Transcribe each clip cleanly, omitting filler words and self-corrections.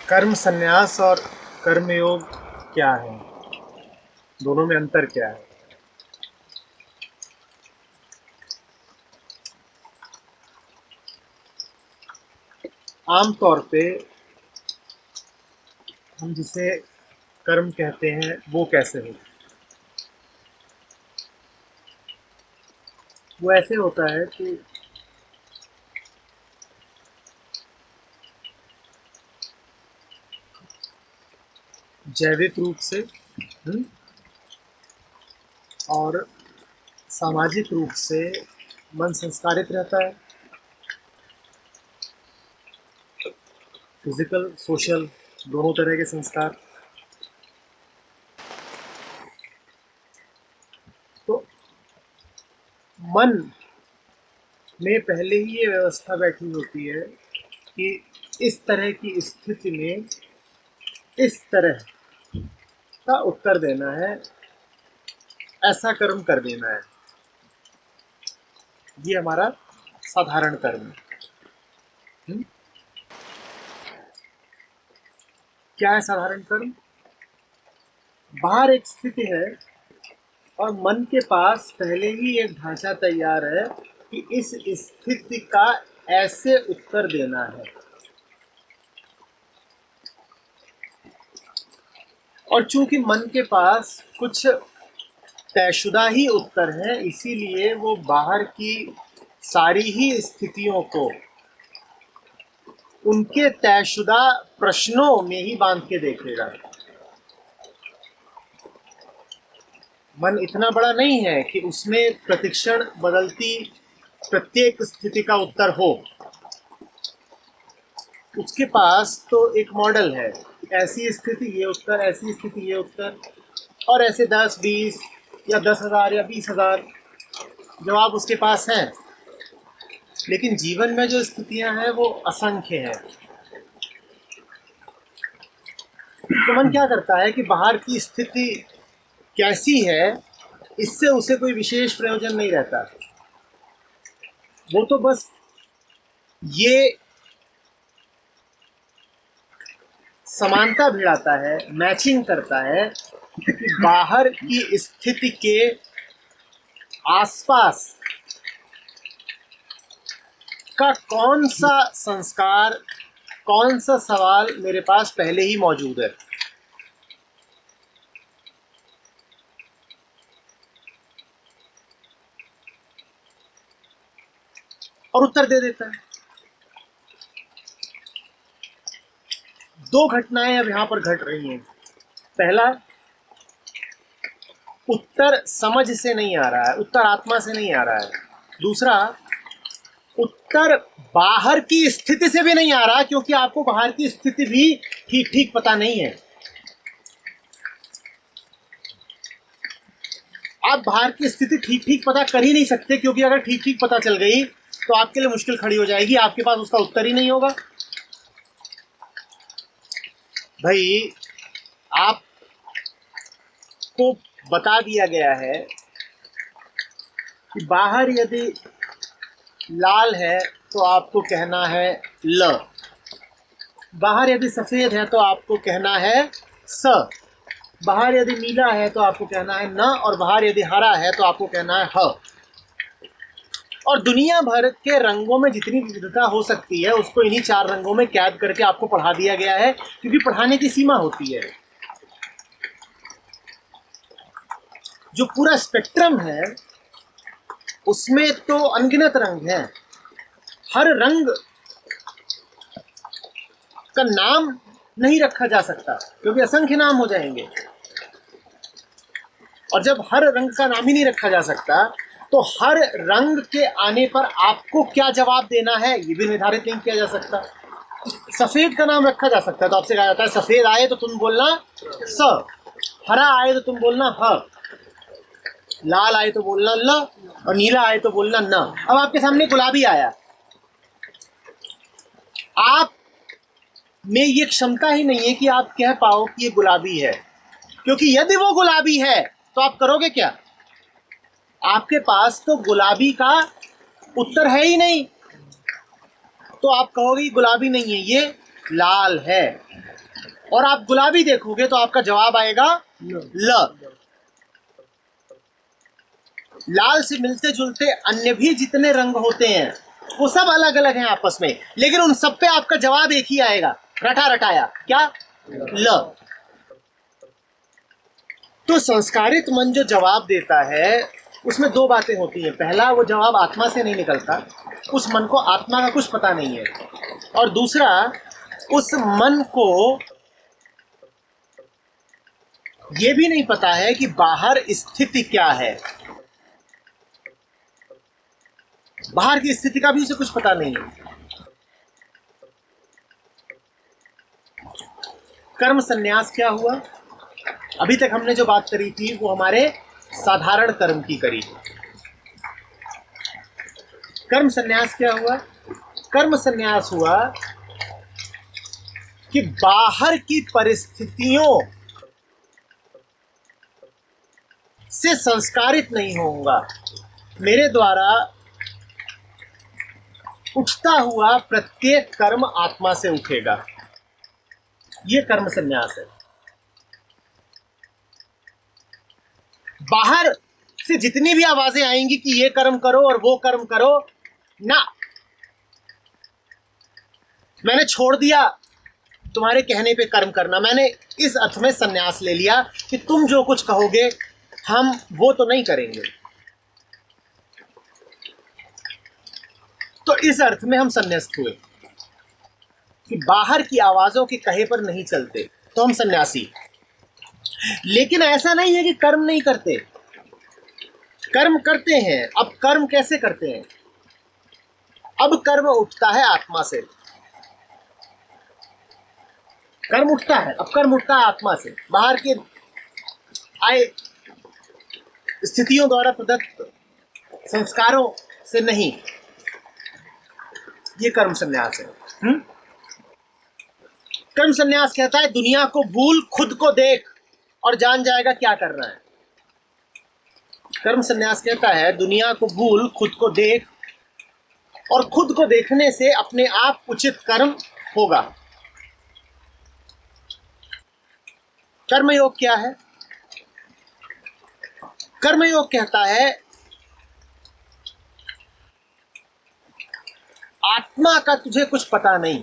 कर्म संन्यास और कर्मयोग क्या है? दोनों में अंतर क्या है? आम तौर पे हम जिसे कर्म कहते हैं वो कैसे होता है? वो ऐसे होता है कि जैविक रूप से हम्म, और सामाजिक रूप से मन संस्कारित रहता है। फिजिकल सोशल दोनों तरह के संस्कार। तो मन में पहले ही ये व्यवस्था बैठी होती है कि इस तरह की स्थिति में इस तरह का उत्तर देना है, ऐसा कर्म कर देना है। ये हमारा साधारण कर्म है। क्या है साधारण कर्म? बाहर एक स्थिति है और मन के पास पहले ही एक ढांचा तैयार है कि इस स्थिति का ऐसे उत्तर देना है, और चूंकि मन के पास कुछ तयशुदा ही उत्तर है, इसीलिए वो बाहर की सारी ही स्थितियों को उनके तयशुदा प्रश्नों में ही बांध के देखेगा। मन इतना बड़ा नहीं है कि उसमें प्रतिक्षण बदलती प्रत्येक स्थिति का उत्तर हो। उसके पास तो एक मॉडल है, ऐसी स्थिति ये उत्तर, ऐसी स्थिति ये उत्तर, और ऐसे 10 20 या 10,000 या 20,000 जवाब उसके पास हैं। लेकिन जीवन में जो स्थितियां हैं वो असंख्य हैं। तो मन क्या करता है कि बाहर की स्थिति कैसी है इससे उसे कोई विशेष प्रयोजन नहीं रहता। वो तो बस ये समानता भिड़ाता है, मैचिंग करता है कि बाहर की स्थिति के आसपास का कौन सा संस्कार, कौन सा सवाल मेरे पास पहले ही मौजूद है, और उत्तर दे देता है। दो घटनाएं अब यहां पर घट रही हैं। पहला, उत्तर समझ से नहीं आ रहा है, उत्तर आत्मा से नहीं आ रहा है। दूसरा, उत्तर बाहर की स्थिति से भी नहीं आ रहा, क्योंकि आपको बाहर की स्थिति भी ठीक ठीक पता नहीं है। आप बाहर की स्थिति ठीक ठीक पता कर ही नहीं सकते, क्योंकि अगर ठीक ठीक पता चल गई तो आपके लिए मुश्किल खड़ी हो जाएगी, आपके पास उसका उत्तर ही नहीं होगा। भाई, आपको बता दिया गया है कि बाहर यदि लाल है तो आपको कहना है ल, बाहर यदि सफेद है तो आपको कहना है स, बाहर यदि नीला है तो आपको कहना है न, और बाहर यदि हरा है तो आपको कहना है ह। और दुनिया भर के रंगों में जितनी विविधता हो सकती है उसको इन्हीं 4 रंगों में कैद करके आपको पढ़ा दिया गया है, क्योंकि पढ़ाने की सीमा होती है। जो पूरा स्पेक्ट्रम है उसमें तो अनगिनत रंग हैं। हर रंग का नाम नहीं रखा जा सकता, क्योंकि असंख्य नाम हो जाएंगे। और जब हर रंग का नाम ही नहीं रखा जा सकता तो हर रंग के आने पर आपको क्या जवाब देना है ये भी निर्धारित नहीं किया जा सकता। सफेद का नाम रखा जा सकता है, तो आपसे कहा जाता है सफेद आए तो तुम बोलना स, हरा आए तो तुम बोलना ह, लाल आए तो बोलना ल, और नीला आए तो बोलना न। अब आपके सामने गुलाबी आया, आप में ये क्षमता ही नहीं है कि आप कह पाओ कि ये गुलाबी है, क्योंकि यदि वो गुलाबी है तो आप करोगे क्या? आपके पास तो गुलाबी का उत्तर है ही नहीं, तो आप कहोगे गुलाबी नहीं है, ये लाल है। और आप गुलाबी देखोगे तो आपका जवाब आएगा ल। लाल से मिलते जुलते अन्य भी जितने रंग होते हैं वो सब अलग अलग हैं आपस में, लेकिन उन सब पे आपका जवाब एक ही आएगा, रटा रटाया, क्या? ल। तो संस्कारित मन जो जवाब देता है उसमें दो बातें होती हैं। पहला, वो जवाब आत्मा से नहीं निकलता, उस मन को आत्मा का कुछ पता नहीं है। और दूसरा, उस मन को ये भी नहीं पता है कि बाहर स्थिति क्या है, बाहर की स्थिति का भी उसे कुछ पता नहीं है। कर्म संन्यास क्या हुआ? अभी तक हमने जो बात करी थी वो हमारे साधारण कर्म की करी। कर्म संन्यास क्या हुआ? कर्म संन्यास हुआ कि बाहर की परिस्थितियों से संस्कारित नहीं होऊंगा, मेरे द्वारा उठता हुआ प्रत्येक कर्म आत्मा से उठेगा। ये कर्म संन्यास है। बाहर से जितनी भी आवाजें आएंगी कि ये कर्म करो और वो कर्म करो, ना, मैंने छोड़ दिया तुम्हारे कहने पे कर्म करना। मैंने इस अर्थ में संन्यास ले लिया कि तुम जो कुछ कहोगे हम वो तो नहीं करेंगे। तो इस अर्थ में हम संन्यास्त हुए कि बाहर की आवाजों के कहे पर नहीं चलते, तो हम सन्यासी। लेकिन ऐसा नहीं है कि कर्म नहीं करते, कर्म करते हैं। अब कर्म कैसे करते हैं? अब कर्म उठता है आत्मा से, कर्म उठता है, अब कर्म उठता है आत्मा से, बाहर के आए स्थितियों द्वारा प्रदत्त संस्कारों से नहीं। ये कर्म संन्यास है। कर्म संन्यास कहता है दुनिया को भूल, खुद को देख और जान जाएगा क्या करना है। कर्म संन्यास कहता है दुनिया को भूल, खुद को देख, और खुद को देखने से अपने आप उचित कर्म होगा। कर्मयोग क्या है? कर्मयोग कहता है आत्मा का तुझे कुछ पता नहीं,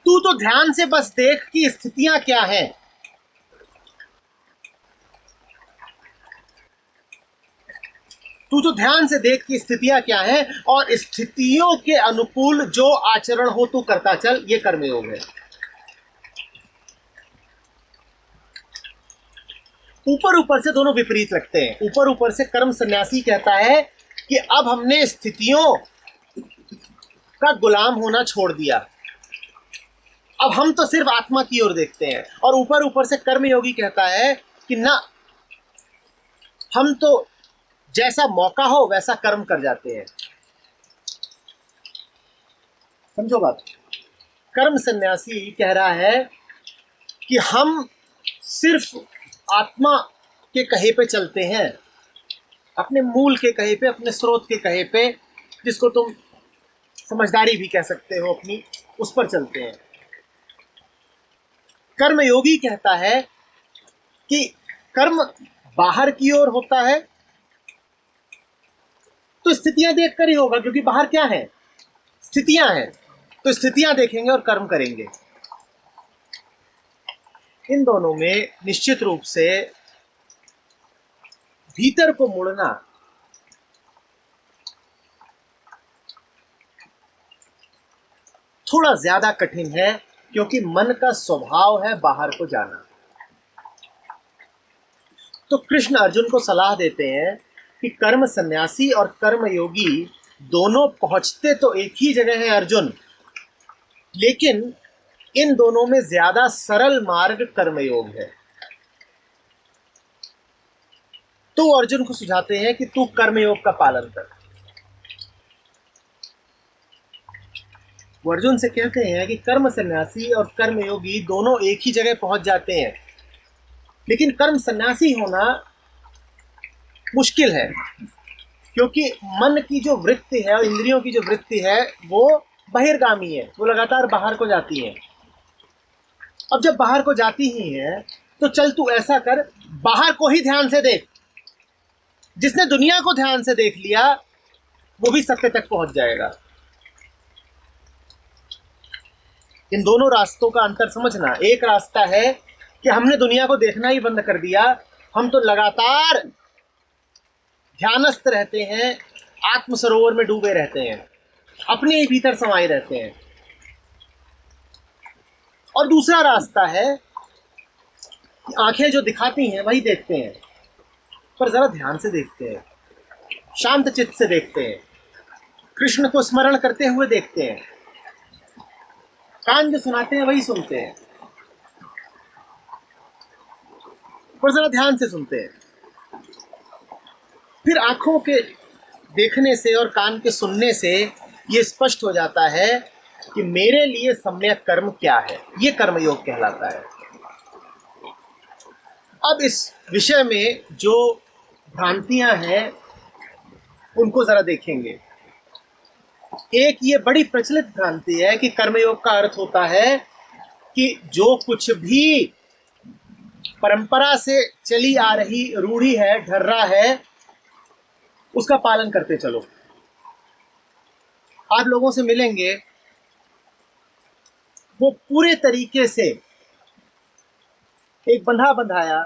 तू तो ध्यान से बस देख कि स्थितियां क्या हैं। तू तो ध्यान से देख कि स्थितियां क्या हैं और स्थितियों के अनुकूल जो आचरण हो तू करता चल। ये कर्मयोग है। ऊपर ऊपर से दोनों विपरीत लगते हैं। ऊपर ऊपर से कर्म सन्यासी कहता है कि अब हमने स्थितियों का गुलाम होना छोड़ दिया, अब हम तो सिर्फ आत्मा की ओर देखते हैं। और ऊपर ऊपर से कर्मयोगी कहता है कि ना, हम तो जैसा मौका हो वैसा कर्म कर जाते हैं। समझो बात। कर्म सन्यासी कह रहा है कि हम सिर्फ आत्मा के कहे पे चलते हैं, अपने मूल के कहे पे, अपने स्रोत के कहे पे, जिसको तुम समझदारी भी कह सकते हो अपनी, उस पर चलते हैं। कर्मयोगी कहता है कि कर्म बाहर की ओर होता है तो स्थितियां देखकर ही होगा, क्योंकि बाहर क्या है? स्थितियां हैं। तो स्थितियां देखेंगे और कर्म करेंगे। इन दोनों में निश्चित रूप से भीतर को मुड़ना थोड़ा ज्यादा कठिन है, क्योंकि मन का स्वभाव है बाहर को जाना। तो कृष्ण अर्जुन को सलाह देते हैं कि कर्म सन्यासी और कर्म योगी दोनों पहुंचते तो एक ही जगह है अर्जुन, लेकिन इन दोनों में ज्यादा सरल मार्ग कर्मयोग है। तो अर्जुन को सुझाते हैं कि तू कर्मयोग का पालन कर। वो अर्जुन से कहते हैं कि कर्म सन्यासी और कर्मयोगी दोनों एक ही जगह पहुंच जाते हैं, लेकिन कर्म सन्यासी होना मुश्किल है, क्योंकि मन की जो वृत्ति है और इंद्रियों की जो वृत्ति है वो बहिर्गामी है, वो लगातार बाहर को जाती है। अब जब बाहर को जाती ही है तो चल तू ऐसा कर, बाहर को ही ध्यान से देख। जिसने दुनिया को ध्यान से देख लिया वो भी सत्य तक पहुंच जाएगा। इन दोनों रास्तों का अंतर समझना। एक रास्ता है कि हमने दुनिया को देखना ही बंद कर दिया, हम तो लगातार ध्यानस्थ रहते हैं, आत्म सरोवर में डूबे रहते हैं, अपने ही भीतर समाये रहते हैं। और दूसरा रास्ता है कि आंखें जो दिखाती हैं वही देखते हैं, पर जरा ध्यान से देखते हैं, शांत चित्त से देखते हैं, कृष्ण को स्मरण करते हुए देखते हैं, कान जो सुनाते हैं वही सुनते हैं, पर जरा ध्यान से सुनते हैं। फिर आंखों के देखने से और कान के सुनने से ये स्पष्ट हो जाता है कि मेरे लिए सम्यक कर्म क्या है। ये कर्मयोग कहलाता है। अब इस विषय में जो भ्रांतियां हैं उनको जरा देखेंगे। एक ये बड़ी प्रचलित भ्रांति है कि कर्मयोग का अर्थ होता है कि जो कुछ भी परंपरा से चली आ रही रूढ़ी है, ढर्रा है, उसका पालन करते चलो। आप लोगों से मिलेंगे, वो पूरे तरीके से एक बंधा बंधाया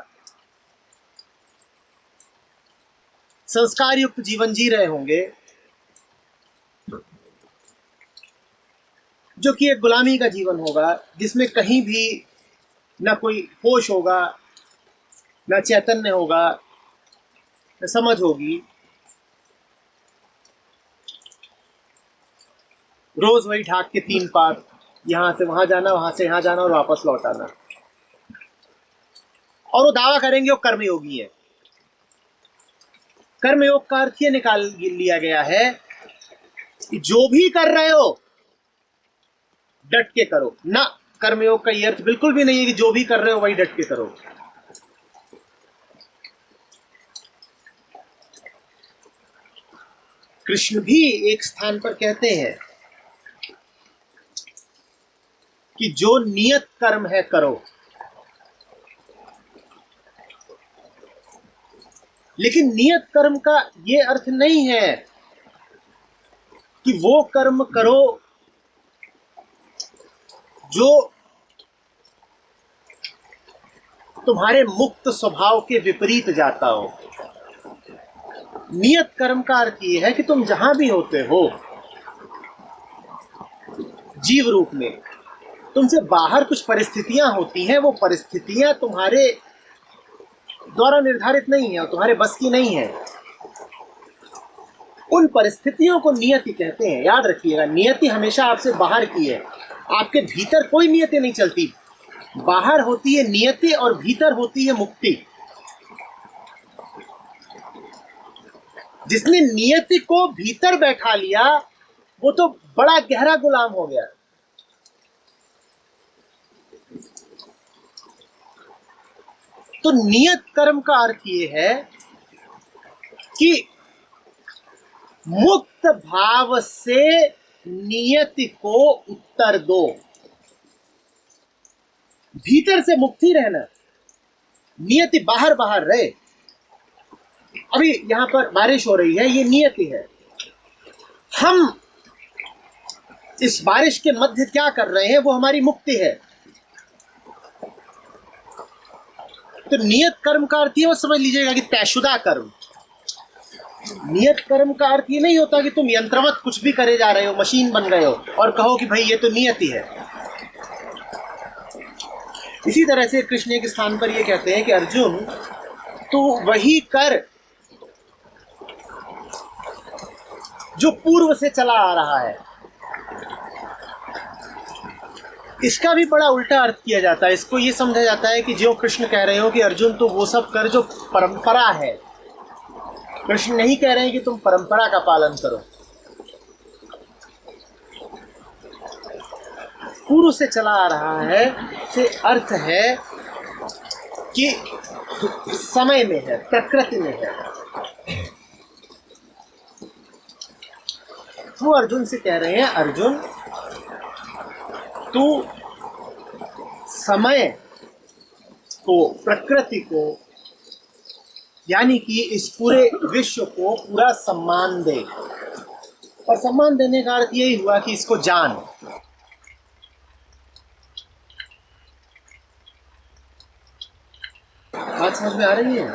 संस्कार युक्त जीवन जी रहे होंगे, जो कि एक गुलामी का जीवन होगा, जिसमें कहीं भी ना कोई होश होगा, ना चैतन्य होगा, ना समझ होगी। रोज वही ढाक के 3 पार, यहां से वहां जाना, वहां से यहां जाना और वापस लौट आना। और वो दावा करेंगे वो कर्मयोगी है। कर्मयोग का अर्थ ये निकाल लिया गया है कि जो भी कर रहे हो डट के करो ना। कर्मयोग का ये अर्थ बिल्कुल भी नहीं है कि जो भी कर रहे हो वही डट के करो। कृष्ण भी एक स्थान पर कहते हैं कि जो नियत कर्म है करो, लेकिन नियत कर्म का ये अर्थ नहीं है कि वो कर्म करो जो तुम्हारे मुक्त स्वभाव के विपरीत जाता हो। नियत कर्म का अर्थ ये है कि तुम जहां भी होते हो जीव रूप में, तुमसे बाहर कुछ परिस्थितियां होती हैं, वो परिस्थितियां तुम्हारे द्वारा निर्धारित नहीं है और तुम्हारे बस की नहीं है। उन परिस्थितियों को नियति कहते हैं। याद रखिएगा, नियति हमेशा आपसे बाहर की है, आपके भीतर कोई नियति नहीं चलती। बाहर होती है नियति और भीतर होती है मुक्ति। जिसने नियति को भीतर बैठा लिया वो तो बड़ा गहरा गुलाम हो गया। तो नियत कर्म का अर्थ ये है कि मुक्त भाव से नियति को उत्तर दो। भीतर से मुक्ति रहना, नियति बाहर बाहर रहे। अभी यहां पर बारिश हो रही है, ये नियति है। हम इस बारिश के मध्य क्या कर रहे हैं वो हमारी मुक्ति है। तो नियत कर्म का अर्थ ये वो समझ लीजिएगा कि तयशुदा कर्म। नियत कर्म का अर्थ ये नहीं होता कि तुम यंत्रवत कुछ भी करे जा रहे हो, मशीन बन गए हो और कहो कि भाई ये तो नियति है। इसी तरह से कृष्ण एक स्थान पर ये कहते हैं कि अर्जुन तू वही कर जो पूर्व से चला आ रहा है। इसका भी बड़ा उल्टा अर्थ किया जाता है। इसको ये समझा जाता है कि जो कृष्ण कह रहे हो कि अर्जुन तो वो सब कर जो परंपरा है। कृष्ण नहीं कह रहे हैं कि तुम परंपरा का पालन करो। पूर्व से चला आ रहा है से अर्थ है कि समय में है, प्रकृति में है। वो अर्जुन से कह रहे हैं, अर्जुन तू समय को, प्रकृति को, यानी कि इस पूरे विश्व को पूरा सम्मान दे। और सम्मान देने का अर्थ यही हुआ कि इसको जान। बात समझ में आ रही है?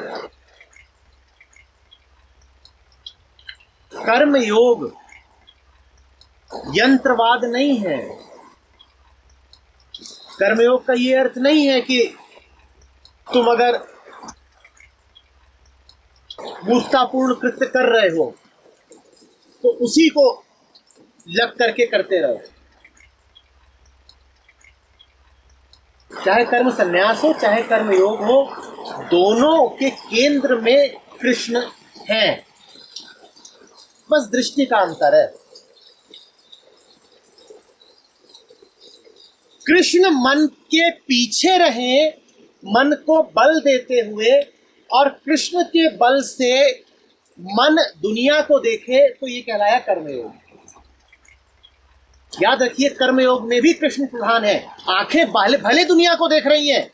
कर्म योग यंत्रवाद नहीं है। कर्मयोग का ये अर्थ नहीं है कि तुम अगर मूर्खतापूर्ण कृत्य कर रहे हो तो उसी को लग करके करते रहो। चाहे कर्म संन्यास हो, चाहे कर्म योग हो, दोनों के केंद्र में कृष्ण हैं। बस दृष्टि का अंतर है। कृष्ण मन के पीछे रहे, मन को बल देते हुए, और कृष्ण के बल से मन दुनिया को देखे, तो ये कहलाया कर्मयोग। याद रखिए, कर्मयोग में भी कृष्ण प्रधान है। आंखें भले दुनिया को देख रही हैं,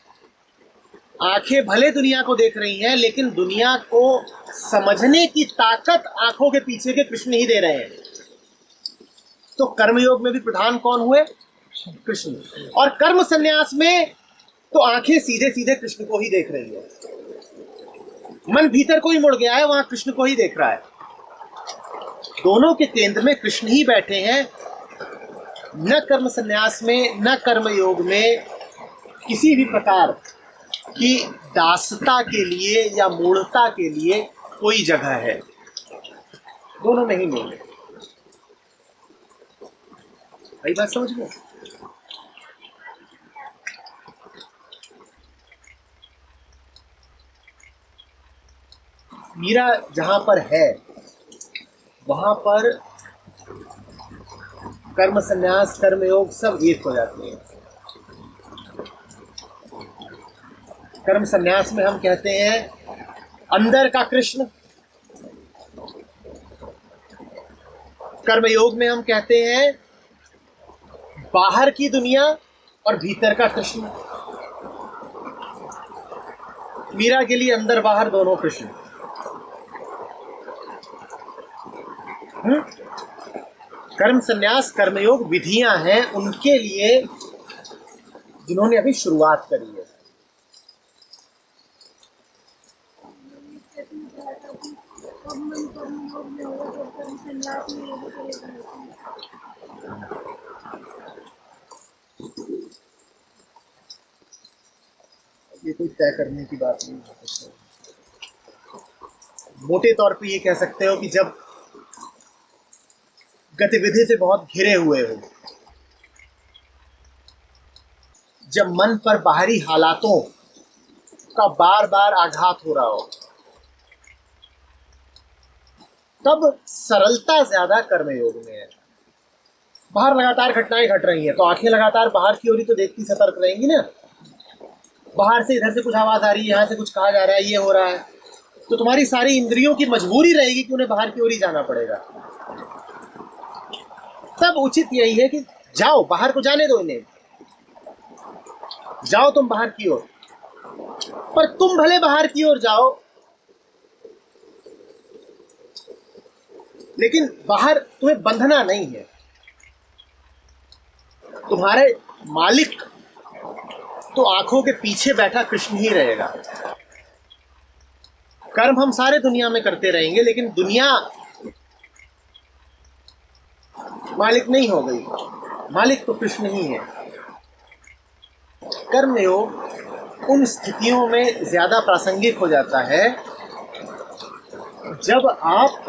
आंखें भले दुनिया को देख रही हैं, लेकिन दुनिया को समझने की ताकत आंखों के पीछे के कृष्ण ही दे रहे हैं। तो कर्मयोग में भी प्रधान कौन हुए? कृष्ण। और कर्म संन्यास में तो आंखें सीधे सीधे कृष्ण को ही देख रही है। मन भीतर को ही मुड़ गया है, वहां कृष्ण को ही देख रहा है। दोनों के केंद्र में कृष्ण ही बैठे हैं। न कर्म संन्यास में, न कर्म योग में किसी भी प्रकार की दासता के लिए या मूढ़ता के लिए कोई जगह है। दोनों में ही मूल है। वही बात समझ लो। मीरा जहां पर है वहां पर कर्म संन्यास, कर्मयोग सब एक हो जाते हैं। कर्म संन्यास में हम कहते हैं अंदर का कृष्ण, कर्मयोग में हम कहते हैं बाहर की दुनिया और भीतर का कृष्ण। मीरा के लिए अंदर बाहर दोनों कृष्ण। कर्म संन्यास, कर्मयोग विधियां हैं उनके लिए जिन्होंने अभी शुरुआत करी है। ये कोई तय करने की बात नहीं है। मोटे तौर पे ये कह सकते हो कि जब गतिविधि से बहुत घिरे हुए हो, जब मन पर बाहरी हालातों का बार बार आघात हो रहा हो, तब सरलता ज्यादा कर्मयोग में है। बाहर लगातार घटनाएं घट रही हैं, तो आंखें लगातार बाहर की ओर ही तो देखती सतर्क रहेंगी ना। बाहर से, इधर से कुछ आवाज आ रही है, यहाँ से कुछ कहा जा रहा है, ये हो रहा है, तो तुम्हारी सारी इंद्रियों की मजबूरी रहेगी कि उन्हें बाहर की ओर ही जाना पड़ेगा। तब उचित यही है कि जाओ, बाहर को जाने दो इन्हें, जाओ तुम बाहर की ओर। पर तुम भले बाहर की ओर जाओ, लेकिन बाहर तुम्हें बंधना नहीं है। तुम्हारे मालिक तो आंखों के पीछे बैठा कृष्ण ही रहेगा। कर्म हम सारे दुनिया में करते रहेंगे, लेकिन दुनिया मालिक नहीं हो गई, मालिक तो कृष्ण ही है। कर्मयोग उन स्थितियों में ज्यादा प्रासंगिक हो जाता है जब आप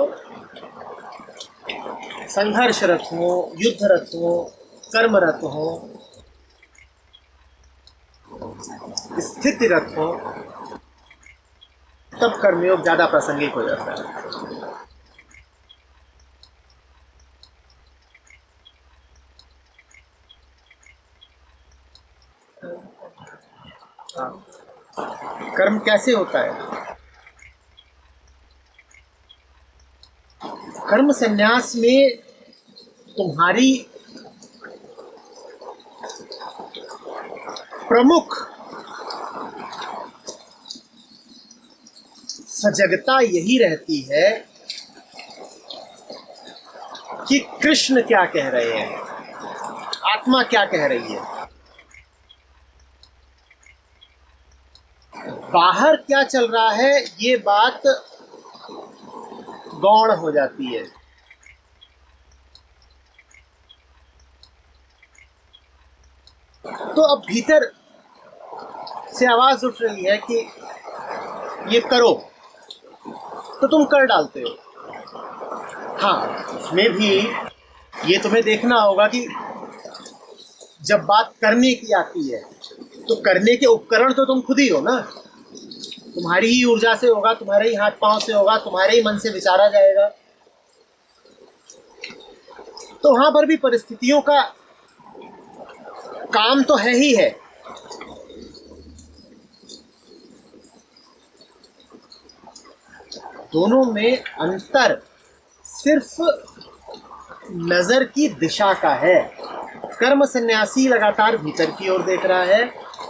संघर्षरत हो, युद्धरत हो, कर्मरत हो, स्थितिरत हो, तब कर्मयोग ज्यादा प्रासंगिक हो जाता है। कर्म कैसे होता है? कर्म संन्यास में तुम्हारी प्रमुख सजगता यही रहती है कि कृष्ण क्या कह रहे हैं, आत्मा क्या कह रही है, बाहर क्या चल रहा है, ये बात गौण हो जाती है। तो अब भीतर से आवाज उठ रही है कि ये करो, तो तुम कर डालते हो। हाँ, उसमें भी ये तुम्हें देखना होगा कि जब बात करने की आती है तो करने के उपकरण तो तुम खुद ही हो ना। तुम्हारी ही ऊर्जा से होगा, तुम्हारे ही हाथ पांव से होगा, तुम्हारे ही मन से विचारा जाएगा। तो वहां पर भी परिस्थितियों का काम तो है ही है। दोनों में अंतर सिर्फ नजर की दिशा का है। कर्म सन्यासी लगातार भीतर की ओर देख रहा है,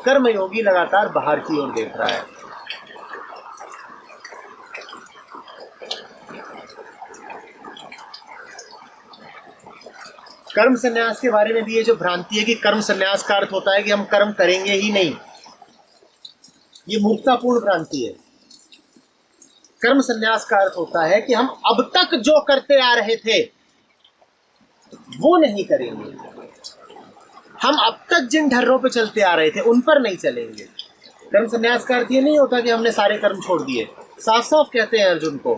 कर्म योगी लगातार बाहर की ओर देख रहा है। कर्म सन्यास के बारे में भी ये जो भ्रांति है कि कर्म सन्यास का अर्थ होता है कि हम कर्म करेंगे ही नहीं, ये मूर्खतापूर्ण भ्रांति है। कर्म सन्यास का अर्थ होता है कि हम अब तक जो करते आ रहे थे वो नहीं करेंगे, हम अब तक जिन ढर्रों पे चलते आ रहे थे उन पर नहीं चलेंगे। कर्म सन्यास का अर्थ ये नहीं होता कि हमने सारे कर्म छोड़ दिए। साफ साफ कहते हैं अर्जुन को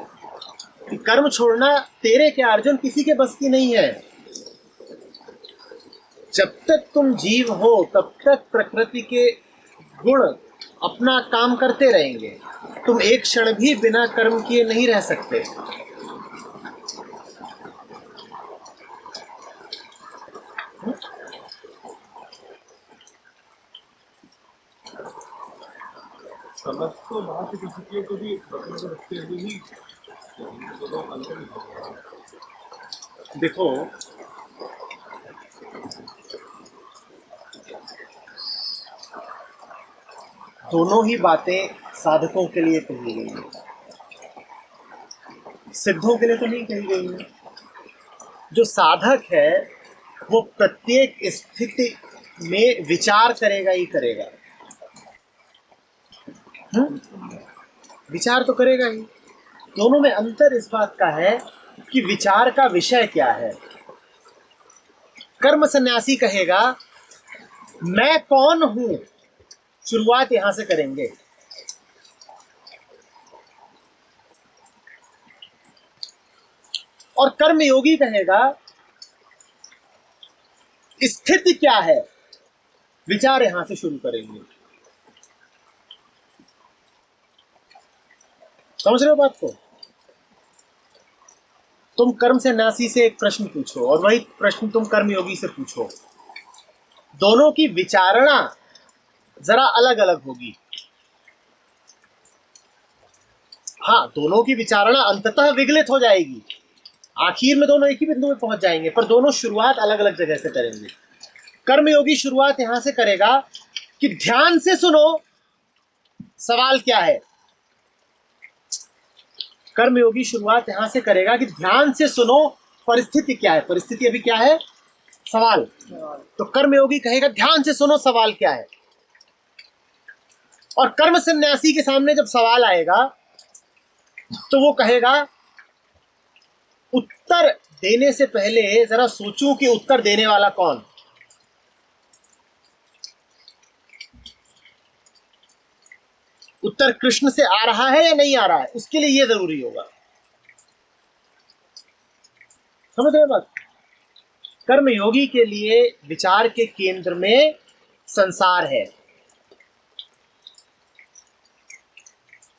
कि कर्म छोड़ना तेरे क्या अर्जुन, किसी के बस की नहीं है। जब तक तुम जीव हो तब तक प्रकृति के गुण अपना काम करते रहेंगे। तुम एक क्षण भी बिना कर्म किए नहीं रह सकते। समझ तो बाहर की परिस्थितियों को भी बदले में रखते हुए ही दोनों अंतर देखो, दोनों ही बातें साधकों के लिए कही गई हैं, सिद्धों के लिए तो नहीं कही गई हैं। जो साधक है वो प्रत्येक स्थिति में विचार करेगा ही करेगा। विचार तो करेगा ही। दोनों में अंतर इस बात का है कि विचार का विषय क्या है। कर्म सन्यासी कहेगा मैं कौन हूं, शुरुआत यहां से करेंगे। और कर्म योगी कहेगा स्थिति क्या है, विचार यहां से शुरू करेंगे। समझ रहे हो बात को? तुम कर्म सन्यासी से एक प्रश्न पूछो और वही प्रश्न तुम कर्म योगी से पूछो, दोनों की विचारणा जरा अलग अलग होगी। हाँ, दोनों की विचारणा अंततः विगलित हो जाएगी, आखिर में दोनों एक ही बिंदु में पहुंच जाएंगे, पर दोनों शुरुआत अलग अलग जगह से करेंगे। कर्मयोगी शुरुआत यहां से करेगा कि ध्यान से सुनो सवाल क्या है। कर्मयोगी शुरुआत यहां से करेगा कि ध्यान से सुनो परिस्थिति क्या है। परिस्थिति अभी क्या है? सवाल। तो कर्मयोगी कहेगा ध्यान से सुनो सवाल क्या है। और कर्म सन्यासी के सामने जब सवाल आएगा तो वो कहेगा उत्तर देने से पहले जरा सोचूं कि उत्तर देने वाला कौन। उत्तर कृष्ण से आ रहा है या नहीं आ रहा है, उसके लिए यह जरूरी होगा। समझ रहे बात? कर्मयोगी के लिए विचार के केंद्र में संसार है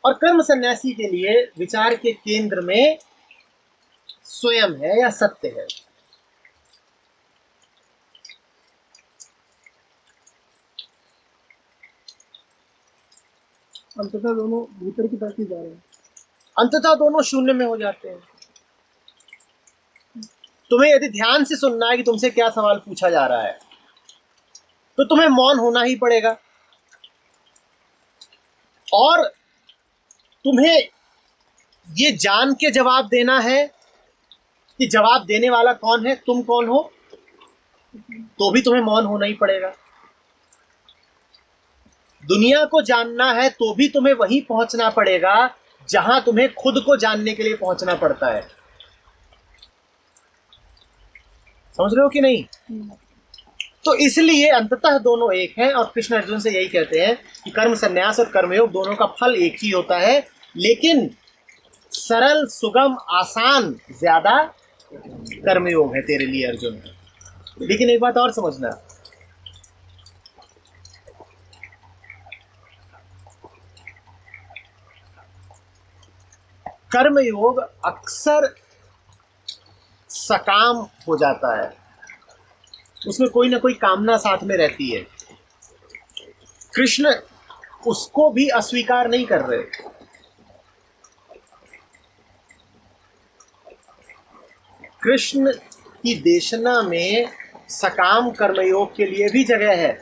और कर्म सन्यासी के लिए विचार के केंद्र में स्वयं है या सत्य है। अंततः दोनों भीतर की तरफ ही जा रहे हैं। अंततः दोनों शून्य में हो जाते हैं। तुम्हें यदि ध्यान से सुनना है कि तुमसे क्या सवाल पूछा जा रहा है तो तुम्हें मौन होना ही पड़ेगा। और तुम्हें ये जान के जवाब देना है कि जवाब देने वाला कौन है, तुम कौन हो, तो भी तुम्हें मौन होना ही पड़ेगा। दुनिया को जानना है तो भी तुम्हें वहीं पहुंचना पड़ेगा जहां तुम्हें खुद को जानने के लिए पहुंचना पड़ता है। समझ रहे हो कि नहीं? तो इसलिए अंततः दोनों एक हैं, और कृष्ण अर्जुन से यही कहते हैं कि कर्म संन्यास और कर्मयोग दोनों का फल एक ही होता है, लेकिन सरल, सुगम, आसान ज्यादा कर्मयोग है तेरे लिए अर्जुन। लेकिन एक बात और समझना, कर्मयोग अक्सर सकाम हो जाता है, उसमें कोई ना कोई कामना साथ में रहती है। कृष्ण उसको भी अस्वीकार नहीं कर रहे। कृष्ण की देशना में सकाम कर्मयोग के लिए भी जगह है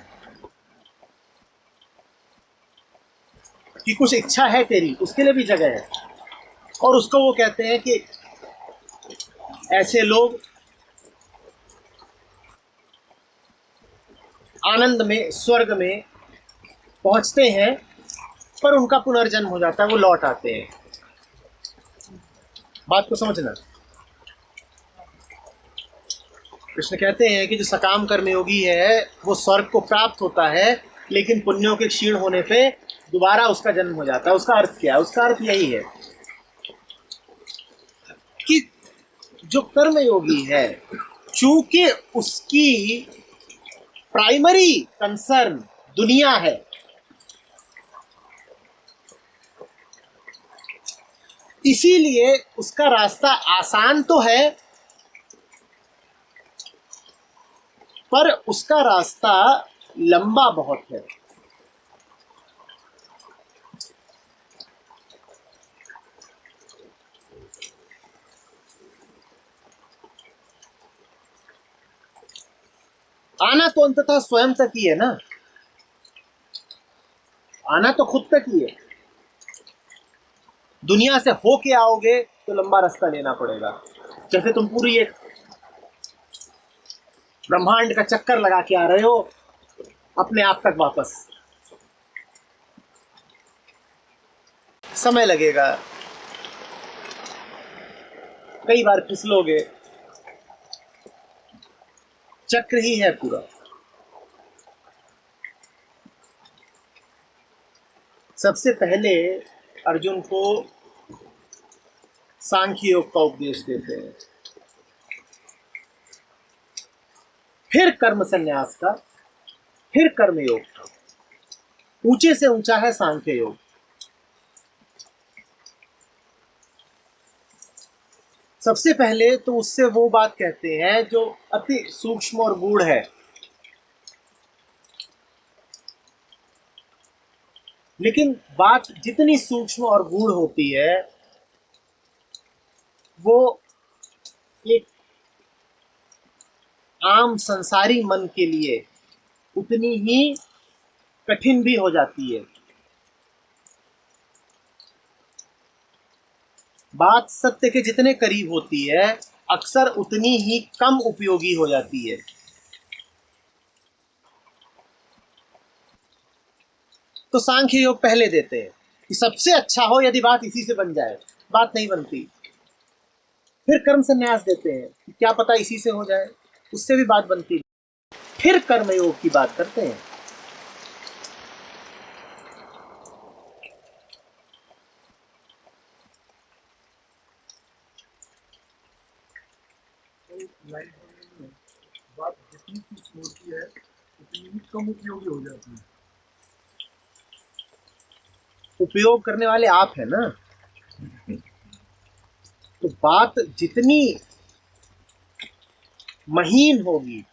कि कुछ इच्छा है तेरी, उसके लिए भी जगह है। और उसको वो कहते हैं कि ऐसे लोग आनंद में, स्वर्ग में पहुंचते हैं, पर उनका पुनर्जन्म हो जाता है, वो लौट आते हैं। बात को समझना। कृष्ण कहते हैं कि जो सकाम कर्मयोगी है वो स्वर्ग को प्राप्त होता है, लेकिन पुण्यों के क्षीण होने पे दोबारा उसका जन्म हो जाता है। उसका अर्थ क्या है? उसका अर्थ यही है कि जो कर्मयोगी है, चूंकि उसकी प्राइमरी कंसर्न दुनिया है, इसीलिए उसका रास्ता आसान तो है, पर उसका रास्ता लंबा बहुत है। आना तो अंततः स्वयं तक ही है ना, आना तो खुद तक ही है। दुनिया से होके आओगे तो लंबा रास्ता लेना पड़ेगा। जैसे तुम पूरी एक ब्रह्मांड का चक्कर लगा के आ रहे हो अपने आप तक वापस, समय लगेगा, कई बार फिसलोगे, चक्र ही है पूरा। सबसे पहले अर्जुन को सांख्य योग का उपदेश देते हैं, फिर कर्म संन्यास का, फिर कर्म योग का। ऊंचे से ऊंचा है सांख्य योग। सबसे पहले तो उससे वो बात कहते हैं जो अति सूक्ष्म और गूढ़ है, लेकिन बात जितनी सूक्ष्म और गूढ़ होती है वो एक आम संसारी मन के लिए उतनी ही कठिन भी हो जाती है। बात सत्य के जितने करीब होती है अक्सर उतनी ही कम उपयोगी हो जाती है। तो सांख्य योग पहले देते हैं कि सबसे अच्छा हो यदि बात इसी से बन जाए, बात नहीं बनती। फिर कर्म संन्यास देते हैं कि क्या पता इसी से हो जाए, उससे भी बात बनती नहीं। फिर कर्म योग की बात करते हैं। बात जितनी सी होती है उतनी ही कम उपयोगी हो जाती है। उपयोग करने वाले आप हैं ना, तो बात जितनी महीन होगी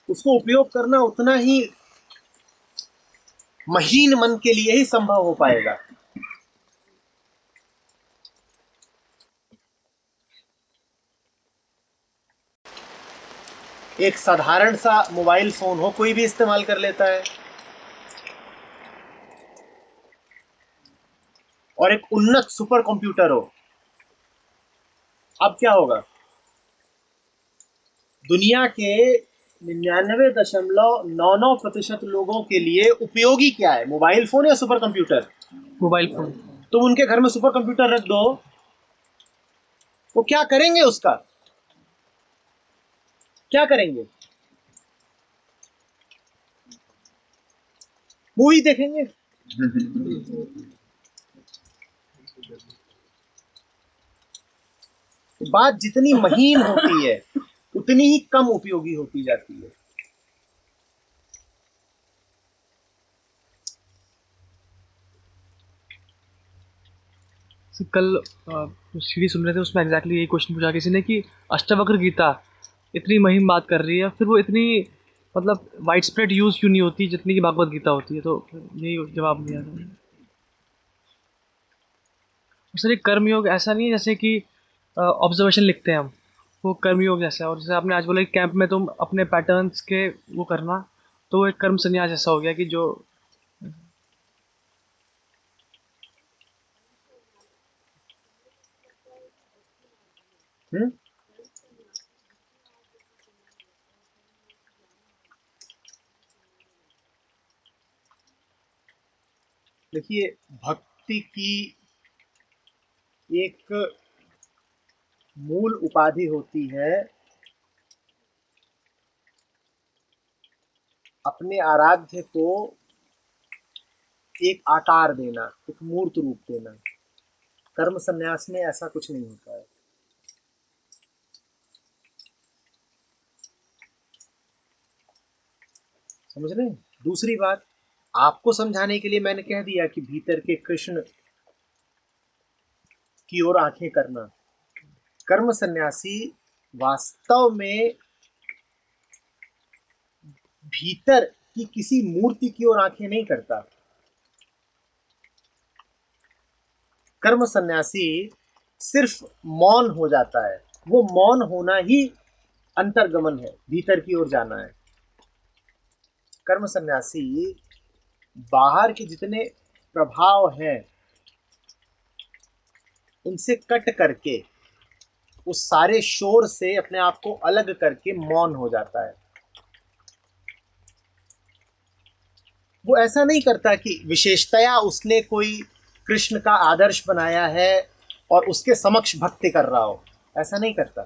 उसको उपयोग करना उतना ही महीन मन के लिए ही संभव हो पाएगा। एक साधारण सा मोबाइल फोन हो, कोई भी इस्तेमाल कर लेता है, और एक उन्नत सुपर कंप्यूटर हो, अब क्या होगा? दुनिया के 99.99% लोगों के लिए उपयोगी क्या है? मोबाइल फोन या सुपर कंप्यूटर? Mobile phone. तुम उनके घर में सुपर कंप्यूटर रख दो, वो क्या करेंगे? उसका क्या करेंगे? मूवी देखेंगे। बात जितनी महीन होती है उतनी ही कम उपयोगी होती जाती है। कल सीढ़ी सुन रहे थे, उसमें एग्जैक्टली यही क्वेश्चन पूछा किसी ने कि अष्टावक्र गीता इतनी महीन बात कर रही है, फिर वो इतनी मतलब वाइड स्प्रेड यूज़ क्यों नहीं होती जितनी की भागवत गीता होती है? तो यही जवाब दिया था। सर, ये कर्मयोग ऐसा नहीं है जैसे कि ऑब्जर्वेशन लिखते हैं हम, वो कर्मयोग जैसा है। और जैसे आपने आज बोला कि कैंप में तुम अपने पैटर्न्स के वो करना, तो वो एक कर्म संन्यास ऐसा हो गया कि जो देखिए, भक्ति की एक मूल उपाधि होती है अपने आराध्य को एक आकार देना, एक मूर्त रूप देना। कर्म संन्यास में ऐसा कुछ नहीं होता है। समझ रहे हैं? दूसरी बात, आपको समझाने के लिए मैंने कह दिया कि भीतर के कृष्ण की ओर आंखें करना। कर्म सन्यासी वास्तव में भीतर की किसी मूर्ति की ओर आंखें नहीं करता। कर्म सन्यासी सिर्फ मौन हो जाता है। वो मौन होना ही अंतर्गमन है, भीतर की ओर जाना है। कर्म सन्यासी बाहर के जितने प्रभाव हैं उनसे कट करके, उस सारे शोर से अपने आप को अलग करके मौन हो जाता है। वो ऐसा नहीं करता कि विशेषतया उसने कोई कृष्ण का आदर्श बनाया है और उसके समक्ष भक्ति कर रहा हो, ऐसा नहीं करता।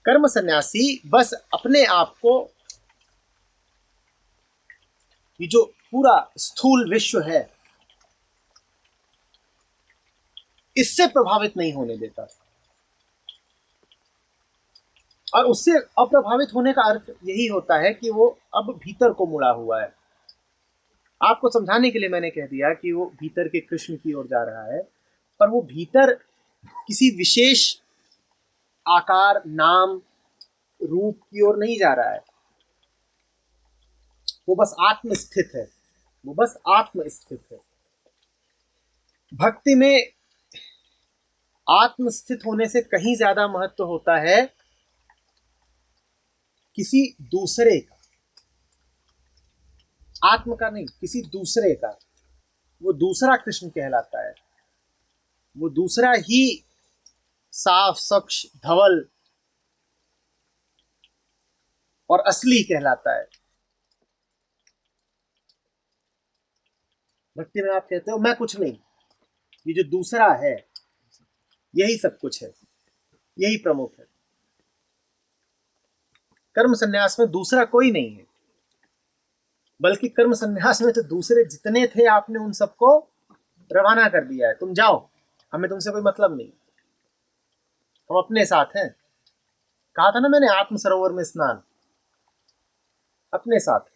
कर्म सन्यासी बस अपने आप को, ये जो पूरा स्थूल विश्व है, इससे प्रभावित नहीं होने देता। और उससे अप्रभावित होने का अर्थ यही होता है कि वो अब भीतर को मुड़ा हुआ है। आपको समझाने के लिए मैंने कह दिया कि वो भीतर के कृष्ण की ओर जा रहा है, पर वो भीतर किसी विशेष आकार, नाम, रूप की ओर नहीं जा रहा है। वो बस आत्मस्थित है। वो बस आत्मस्थित है। भक्ति में आत्मस्थित होने से कहीं ज्यादा महत्व होता है किसी दूसरे का, आत्म का नहीं, किसी दूसरे का। वो दूसरा कृष्ण कहलाता है। वो दूसरा ही साफ, स्वच्छ, धवल और असली कहलाता है। भक्ति में आप कहते हो मैं कुछ नहीं, ये जो दूसरा है यही सब कुछ है, यही प्रमुख है। कर्म संन्यास में दूसरा कोई नहीं है, बल्कि कर्म संन्यास में तो दूसरे जितने थे आपने उन सबको रवाना कर दिया है। तुम जाओ, हमें तुमसे कोई मतलब नहीं, हम अपने साथ हैं। कहा था ना मैंने, आत्म सरोवर में स्नान, अपने साथ।